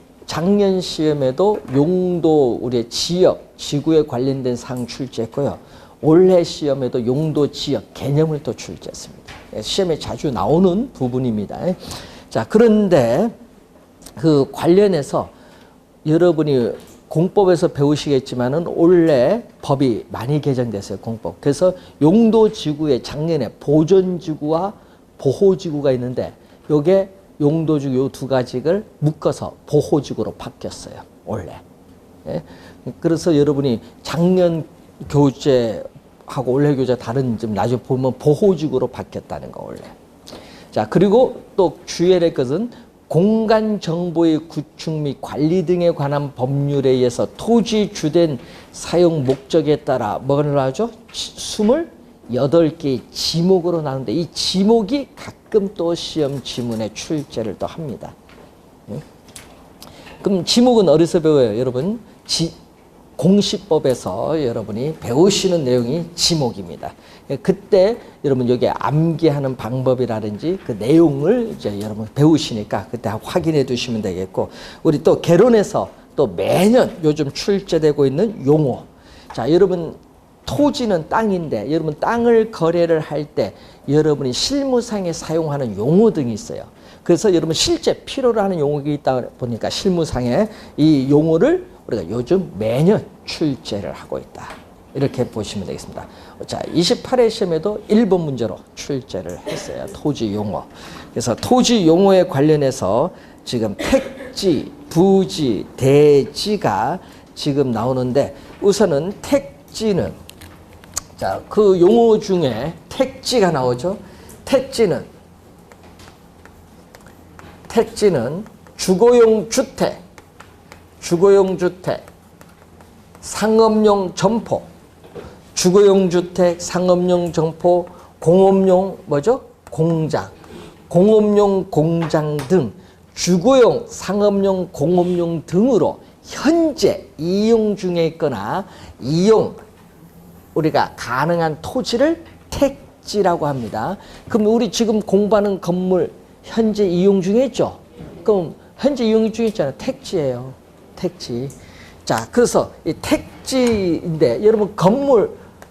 용도 우리의 지역, 지구에 관련된 사항 출제했고요. 올해 시험에도 용도 지역 개념을 또 출제했습니다. 시험에 자주 나오는 부분입니다. 자, 그런데 그 관련해서 여러분이 공법에서 배우시겠지만은 올해 법이 많이 개정됐어요. 공법. 그래서 용도 지구에 작년에 보존 지구와 보호 지구가 있는데 요게 용도 지구 요 두 가지를 묶어서 보호 지구로 바뀌었어요. 올해. 예? 그래서 여러분이 작년 교재하고 올해 교재 다른 좀 나중에 보면 보호 지구로 바뀌었다는 거 원래. 자, 그리고 또 주의해야 될 것은 공간 정보의 구축 및 관리 등에 관한 법률에 의해서 토지 주된 사용 목적에 따라 뭐를 하죠? 28개의 지목으로 나누는데 이 지목이 가끔 또 시험 지문에 출제를 또 합니다. 그럼 지목은 어디서 배워요? 여러분 공시법에서 여러분이 배우시는 내용이 지목입니다. 그때 여러분 여기 암기하는 방법이라든지 그 내용을 이제 여러분 배우시니까 그때 확인해 두시면 되겠고, 우리 또 개론에서 또 매년 요즘 출제되고 있는 용어. 자, 여러분 토지는 땅인데 여러분 땅을 거래를 할 때 여러분이 실무상에 사용하는 용어 등이 있어요. 그래서 여러분 실제 필요로 하는 용어가 있다 보니까 실무상에 이 용어를 우리가 요즘 매년 출제를 하고 있다. 이렇게 보시면 되겠습니다. 자, 28회 시험에도 1번 문제로 출제를 했어요. 토지 용어. 그래서 토지 용어에 관련해서 지금 택지, 부지, 대지가 지금 나오는데 우선은 택지는 자, 그 용어 중에 택지가 나오죠. 택지는 주거용 주택, 상업용 점포, 주거용 주택, 상업용 점포, 공업용 뭐죠? 공장, 공업용 공장 등 주거용, 상업용, 공업용 등으로 현재 이용 중에 있거나 이용 우리가 가능한 토지를 택지라고 합니다. 그럼 우리 지금 공부하는 건물 현재 이용 중에 있죠? 그럼 현재 이용 중에 있잖아요. 택지예요. 택지. 자, 그래서 이 택지인데 여러분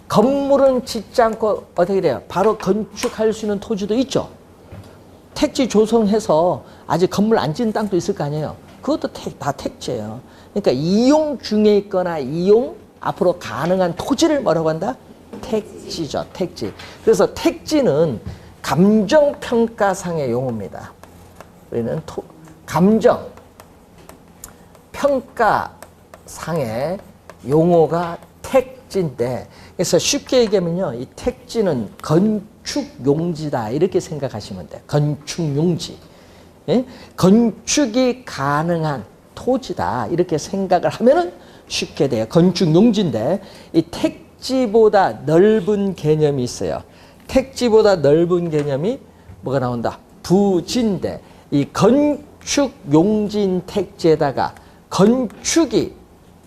건물은 짓지 않고 어떻게 돼요? 바로 건축할 수 있는 토지도 있죠. 택지 조성해서 아직 건물 안 지은 땅도 있을 거 아니에요. 그것도 다 택지예요. 그러니까 이용 중에 있거나 이용 앞으로 가능한 토지를 뭐라고 한다? 택지죠. 택지. 그래서 택지는 감정평가상의 용어입니다. 우리는 감정평가상의 용어가 택지인데, 그래서 쉽게 얘기하면요, 이 택지는 건축용지다 이렇게 생각하시면 돼요. 건축용지. 예? 건축이 가능한 토지다 이렇게 생각을 하면은 쉽게 돼요. 건축용지인데 이 택지보다 넓은 개념이 있어요. 택지보다 넓은 개념이 뭐가 나온다? 부지인데 이 건축용지인 택지에다가 건축이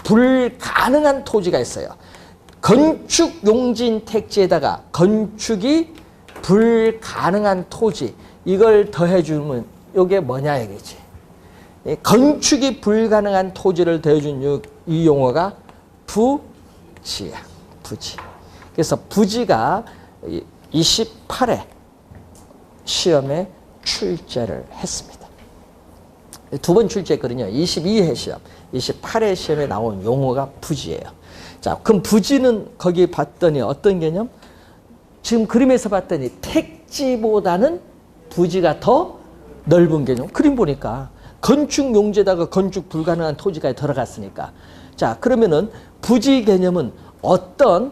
불가능한 토지가 있어요. 건축용지인 택지에다가 건축이 불가능한 토지, 이걸 더해주면 이게 뭐냐 이거지. 건축이 불가능한 토지를 더해준 이 용어가 부지야. 부지. 그래서 부지가 28회 시험에 출제를 했습니다. 두 번 출제했거든요. 22회 시험, 28회 시험에 나온 용어가 부지예요. 자, 그럼 부지는 거기 봤더니 어떤 개념? 지금 그림에서 봤더니 택지보다는 부지가 더 넓은 개념. 그림 보니까 건축 용지에다가 건축 불가능한 토지까지 들어갔으니까. 자, 그러면은 부지 개념은 어떤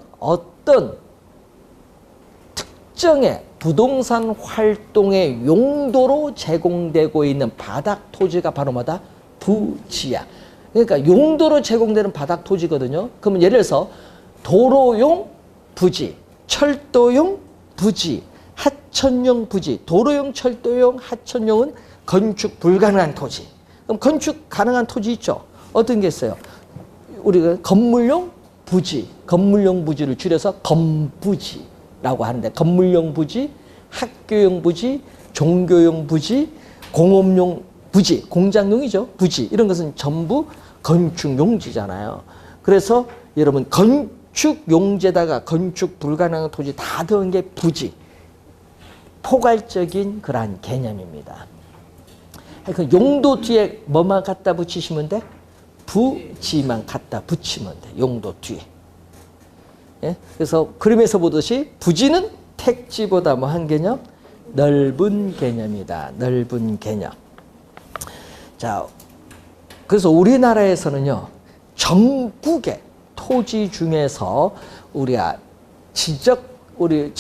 특정의 부동산 활동의 용도로 제공되고 있는 바닥 토지가 바로 뭐다? 부지야. 그러니까 용도로 제공되는 바닥 토지거든요. 그러면 예를 들어서 도로용 부지, 철도용 부지, 하천용 부지. 도로용, 철도용, 하천용은 건축 불가능한 토지. 그럼 건축 가능한 토지 있죠? 어떤 게 있어요? 우리가 건물용 부지, 건물용 부지를 줄여서 건부지라고 하는데, 건물용 부지, 학교용 부지, 종교용 부지, 공업용 부지, 공장용이죠. 부지. 이런 것은 전부 건축용지잖아요. 그래서 여러분 건축용지에다가 건축 불가능한 토지 다 더한 게 부지. 포괄적인 그러한 개념입니다. 그 용도 뒤에 뭐만 갖다 붙이시면 돼? 부지만 갖다 붙이면 돼. 용도 뒤에. 예? 그래서 그림에서 보듯이 부지는 택지보다 뭐 한 개념? 넓은 개념이다. 넓은 개념. 자, 그래서 우리나라에서는요, 전국의 토지 중에서 우리가 우리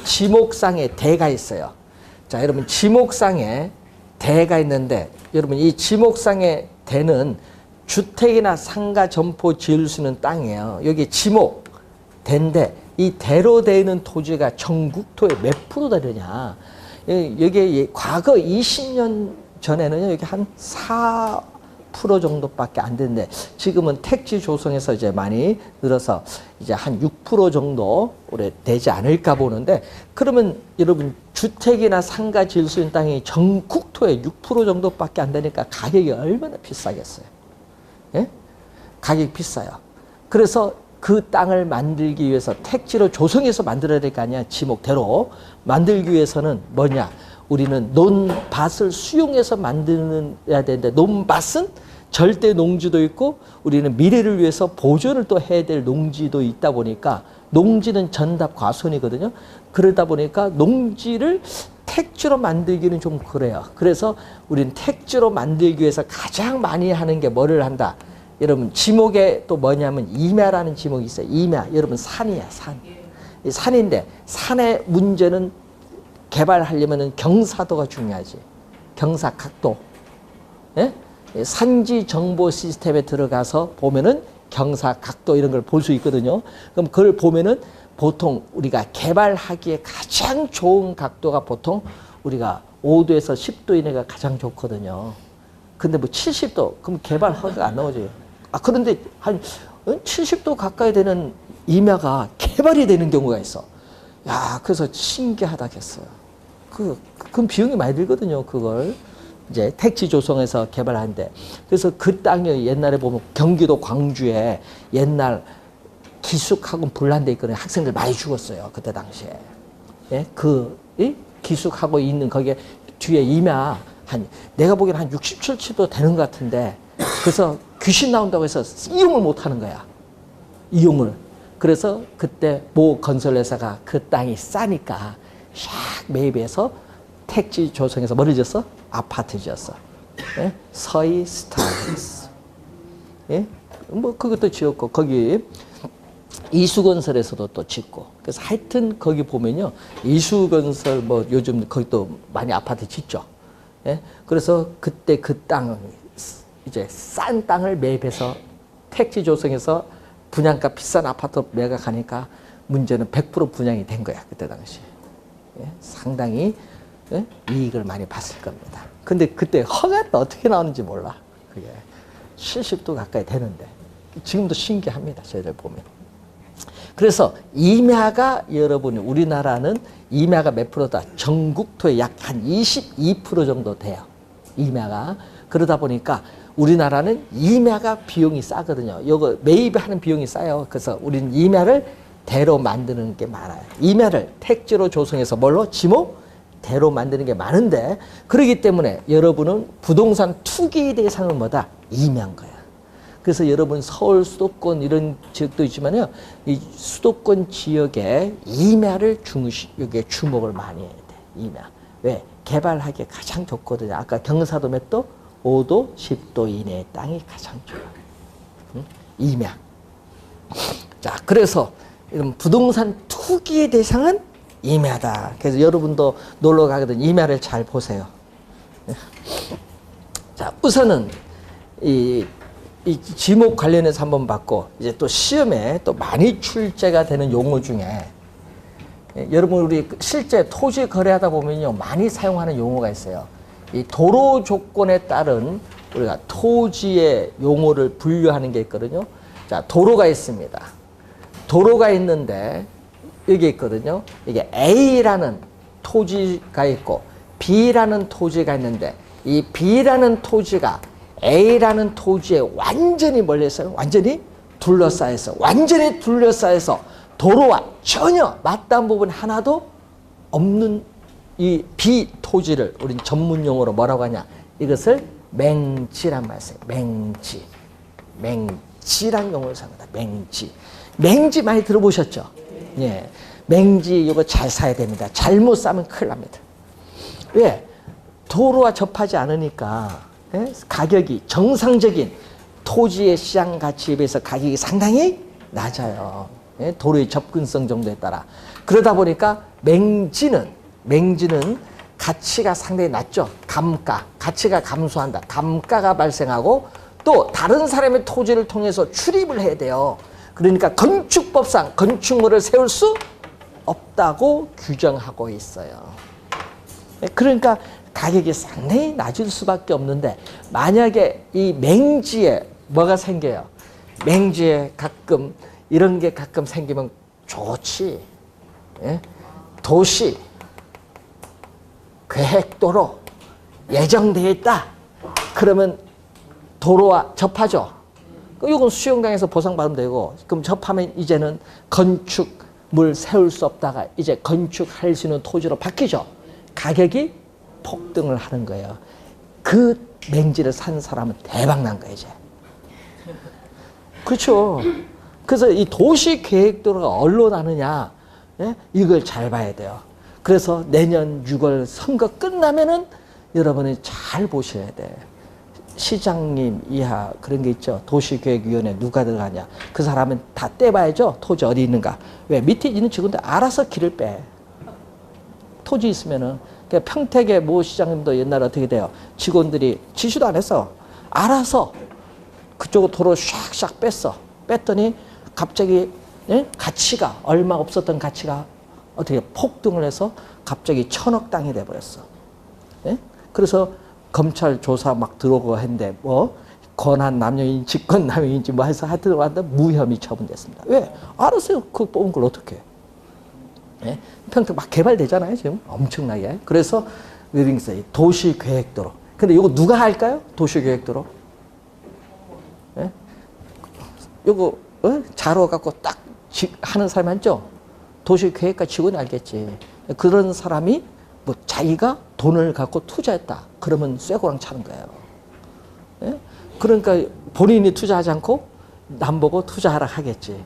지목상에 대가 있어요. 자, 여러분 지목상에 대가 있는데, 여러분 이 지목상의 대는 주택이나 상가 점포 지을 수 있는 땅이에요. 여기 지목 대인데 이 대로 되어 있는 토지가 전국토의 몇 프로나 되냐? 여기 과거 20년 전에는 여기 한 4% 정도밖에 안 되는데, 지금은 택지 조성에서 이제 많이 늘어서 이제 한 6% 정도 올해 되지 않을까 보는데, 그러면 여러분 주택이나 상가 지을 수 있는 땅이 전국토의 6% 정도밖에 안 되니까 가격이 얼마나 비싸겠어요? 예? 가격이 비싸요. 그래서 그 땅을 만들기 위해서 택지로 조성해서 만들어야 될 거 아니야. 지목대로 만들기 위해서는 뭐냐? 우리는 논밭을 수용해서 만들어야 되는데, 논밭은 절대 농지도 있고 우리는 미래를 위해서 보존을 또 해야 될 농지도 있다 보니까, 농지는 전답 과손이거든요. 그러다 보니까 농지를 택지로 만들기는 좀 그래요. 그래서 우리는 택지로 만들기 위해서 가장 많이 하는 게 뭐를 한다? 여러분 지목에 또 뭐냐면 임야라는 지목이 있어요. 임야. 여러분 산이야, 산. 이 산인데 산의 문제는 개발하려면 경사도가 중요하지. 경사 각도. 예? 산지 정보 시스템에 들어가서 보면은 경사 각도 이런 걸 볼 수 있거든요. 그럼 그걸 보면은 보통 우리가 개발하기에 가장 좋은 각도가 보통 우리가 5도에서 10도 이내가 가장 좋거든요. 근데 뭐 70도, 그럼 개발 허가가 안 나오죠. 아, 그런데 한 70도 가까이 되는 임야가 개발이 되는 경우가 있어. 야, 그래서 신기하다겠어요. 그럼 비용이 많이 들거든요, 그걸. 이제 택지 조성해서 개발하는데. 그래서 그 땅이 옛날에 보면 경기도 광주에 옛날 기숙학원 분란돼 있거든요. 학생들 많이 죽었어요, 그때 당시에. 예? 기숙하고 있는 거기에 뒤에 임야 내가 보기에는 한 60, 70도 되는 것 같은데 그래서 귀신 나온다고 해서 이용을 못 하는 거야. 이용을. 그래서 그때 모 건설회사가 그 땅이 싸니까 샥 매입해서 택지 조성해서 뭐를 지었어? 아파트 지었어. 예? 서희 스타일리스. 예? 뭐 그것도 지었고 거기 이수건설에서도 또 짓고. 그래서 하여튼 거기 보면요. 이수건설 뭐 요즘 거기 또 많이 아파트 짓죠. 예? 그래서 그때 그 땅 이제 싼 땅을 매입해서 택지 조성해서 분양가 비싼 아파트 매각하니까 문제는 100% 분양이 된 거야. 그때 당시. 예? 상당히 예? 이익을 많이 봤을 겁니다. 근데 그때 허가가 어떻게 나오는지 몰라. 그게 70도 가까이 되는데 지금도 신기합니다. 저희들 보면. 그래서 임야가 여러분 우리나라는 임야가 몇 프로다? 전국토의 약 한 22% 정도 돼요. 임야가. 그러다 보니까 우리나라는 임야가 비용이 싸거든요. 요거 매입하는 비용이 싸요. 그래서 우리는 임야를 대로 만드는 게 많아요. 임야를 택지로 조성해서 뭘로? 지목? 대로 만드는 게 많은데 그렇기 때문에 여러분은 부동산 투기 대상은 뭐다? 임야인 거야. 그래서 여러분 서울 수도권 이런 지역도 있지만요. 이 수도권 지역에 임야를 여기에 주목을 많이 해야 돼. 임야. 왜? 개발하기에 가장 좋거든요. 아까 경사도 몇 도? 5도, 10도 이내의 땅이 가장 좋아요. 응? 임야. 자, 그래서 이런 부동산 투기의 대상은 임야다. 그래서 여러분도 놀러 가거든 임야를 잘 보세요. 자, 우선은 이 지목 관련해서 한번 봤고 이제 또 시험에 또 많이 출제가 되는 용어 중에 여러분 우리 실제 토지 거래하다 보면요 많이 사용하는 용어가 있어요. 이 도로 조건에 따른 우리가 토지의 용어를 분류하는 게 있거든요. 자, 도로가 있습니다. 도로가 있는데 여기 있거든요. 이게 A라는 토지가 있고 B라는 토지가 있는데 이 B라는 토지가 A라는 토지에 완전히 멀리서 완전히 둘러싸여서 완전히 둘러싸여서 도로와 전혀 맞닿은 부분 하나도 없는 이 B 토지를 우린 전문 용어로 뭐라고 하냐? 이것을 맹지란 말이에요. 맹지. 맹지란 용어를 사용합니다. 맹지. 맹지 많이 들어보셨죠? 예. 맹지 이거 잘 사야 됩니다. 잘못 사면 큰일 납니다. 왜? 도로와 접하지 않으니까 예? 가격이 정상적인 토지의 시장 가치에 비해서 가격이 상당히 낮아요. 예? 도로의 접근성 정도에 따라. 그러다 보니까 맹지는 가치가 상당히 낮죠. 감가, 가치가 감소한다. 감가가 발생하고 또 다른 사람의 토지를 통해서 출입을 해야 돼요. 그러니까 건축법상 건축물을 세울 수 없다고 규정하고 있어요. 그러니까 가격이 상당히 낮을 수밖에 없는데 만약에 이 맹지에 뭐가 생겨요? 맹지에 가끔 이런 게 가끔 생기면 좋지. 예? 도시 계획도로 예정되어 있다. 그러면 도로와 접하죠. 이건 수영장에서 보상받으면 되고 그럼 접하면 이제는 건축물 세울 수 없다가 이제 건축할 수 있는 토지로 바뀌죠. 가격이 폭등을 하는 거예요. 그 맹지를 산 사람은 대박 난 거예요, 이제. 그렇죠. 그래서 이 도시계획도로가 어디로 나느냐, 예? 이걸 잘 봐야 돼요. 그래서 내년 6월 선거 끝나면은 여러분이 잘 보셔야 돼. 시장님 이하 그런 게 있죠. 도시계획위원회 누가 들어가냐. 그 사람은 다 떼봐야죠. 토지 어디 있는가. 왜? 밑에 있는 직원들 알아서 길을 빼. 토지 있으면은. 평택의 모 시장님도 옛날에 어떻게 돼요? 직원들이 지시도 안 했어. 알아서 그쪽으로 도로 샥샥 뺐어. 뺐더니 갑자기 예? 가치가 얼마 없었던 가치가 어떻게 폭등을 해서 갑자기 1000억 땅이 돼버렸어. 예? 그래서 검찰 조사 막 들어오고 했는데 뭐 권한 남용인 직권 남용인지 뭐 해서 하여튼 무혐의 처분됐습니다. 왜? 알았어요. 그 뽑은 걸 어떻게 해? 예? 평택 막 개발되잖아요, 지금. 엄청나게. 그래서 도시계획도로. 근데 이거 누가 할까요? 도시계획도로. 예? 이거 자료 갖고 딱 하는 사람이 있죠? 도시계획과 직원이 알겠지. 그런 사람이 뭐 자기가 돈을 갖고 투자했다. 그러면 쇠고랑 차는 거예요. 예? 그러니까 본인이 투자하지 않고 남 보고 투자하라 하겠지.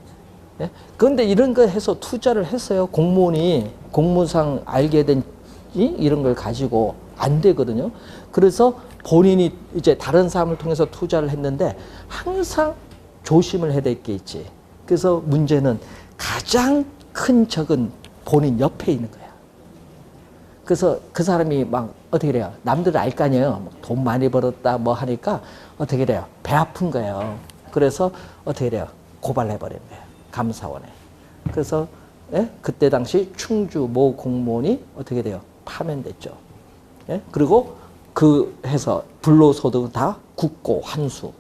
예? 그런데 이런 거 해서 투자를 했어요. 공무원이 공무상 알게 된 이런 걸 가지고 안 되거든요. 그래서 본인이 이제 다른 사람을 통해서 투자를 했는데 항상 조심을 해야 될 게 있지. 그래서 문제는 가장 큰 적은 본인 옆에 있는 거야. 그래서 그 사람이 막 어떻게 돼요? 남들 알 거 아니에요. 돈 많이 벌었다 뭐 하니까 어떻게 돼요? 배 아픈 거예요. 그래서 어떻게 돼요? 고발해버리는 거예요. 감사원에. 그래서 예? 그때 당시 충주 모 공무원이 어떻게 돼요? 파면됐죠. 예? 그리고 그 해서 불로소득은 다 국고 환수.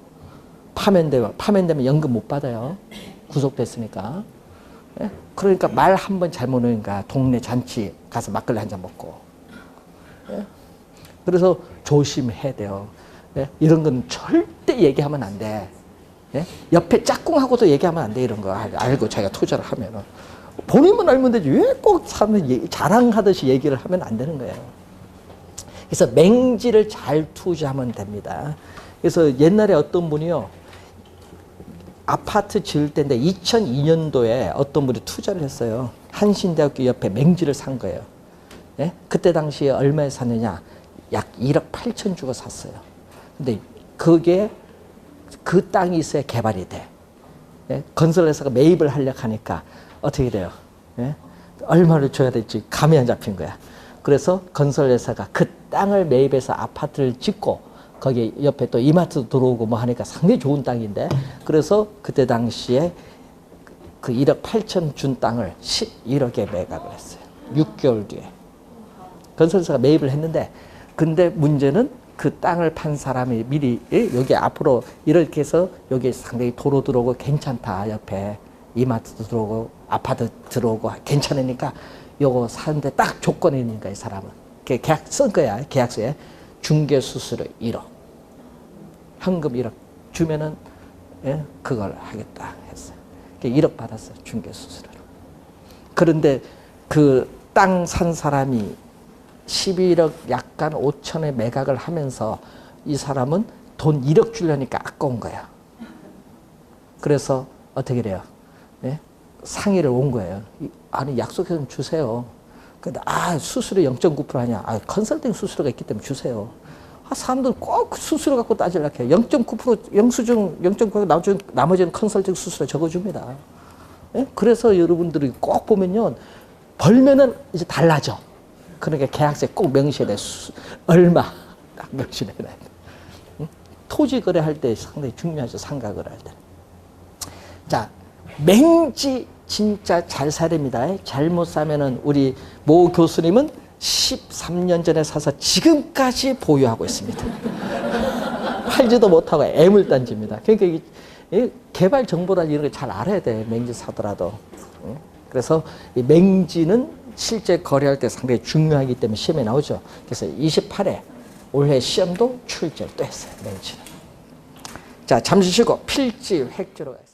파면되면 연금 못 받아요. 구속됐으니까. 예? 그러니까 말 한 번 잘못 하니까 동네 잔치 가서 막걸리 한 잔 먹고. 예? 그래서 조심해야 돼요. 예? 이런 건 절대 얘기하면 안 돼. 예? 옆에 짝꿍하고도 얘기하면 안 돼. 이런 거 알고 자기가 투자를 하면은. 본인만 알면 되지. 왜 꼭 사람을 자랑하듯이 얘기를 하면 안 되는 거예요. 그래서 맹지를 잘 투자하면 됩니다. 그래서 옛날에 어떤 분이요. 아파트 지을 때인데 2002년도에 어떤 분이 투자를 했어요. 한신대학교 옆에 맹지를 산 거예요. 예? 그때 당시에 얼마에 샀느냐? 약 1억 8천 주고 샀어요. 근데 그게 그 땅이 있어야 개발이 돼. 예? 건설회사가 매입을 하려고 하니까 어떻게 돼요? 예? 얼마를 줘야 될지 감이 안 잡힌 거야. 그래서 건설회사가 그 땅을 매입해서 아파트를 짓고 거기 옆에 또 이마트도 들어오고 뭐 하니까 상당히 좋은 땅인데 그래서 그때 당시에 그 1억 8천 준 땅을 11억에 매각을 했어요. 6개월 뒤에. 건설회사가 매입을 했는데 근데 문제는 그 땅을 판 사람이 미리 여기 앞으로 이렇게 해서 여기 상당히 도로 들어오고 괜찮다. 옆에 이마트도 들어오고 아파트 들어오고 괜찮으니까 요거 사는데 딱 조건이 있는 거야. 이 사람은. 계약 쓴 거야. 계약서에. 중개수수료 1억. 현금 1억 주면은 예, 그걸 하겠다 했어요. 1억 받았어요. 중개수수료로. 그런데 그 땅 산 사람이 11억 약간 5천에 매각을 하면서 이 사람은 돈 1억 주려니까 아까운 거야. 그래서 어떻게 돼요? 예? 상의를 온 거예요. 아니 약속해 좀 주세요. 근데 수수료 0.9% 하냐? 컨설팅 수수료가 있기 때문에 주세요. 사람들 꼭 수수료 갖고 따지려고 해요. 0.9% 영수증 0.9% 나머지는 컨설팅 수수료 적어줍니다. 예? 그래서 여러분들이 꼭 보면요. 벌면은 이제 달라져. 그러니까 계약서에 꼭 명시해야 돼. 얼마 명시해야 돼. 응? 토지 거래할 때 상당히 중요하죠. 상가 거래할 때. 자, 맹지 진짜 잘 사야 됩니다. 잘못 사면은 우리 모 교수님은 13년 전에 사서 지금까지 보유하고 있습니다. 팔지도 못하고 애물단지입니다. 그러니까 이 개발 정보란 이런 걸 잘 알아야 돼. 맹지 사더라도. 그래서 이 맹지는 실제 거래할 때 상당히 중요하기 때문에 시험에 나오죠. 그래서 28회 올해 시험도 출제를 또 했어요. 맹지는. 자, 잠시 쉬고 필지 획주로 가겠습니다.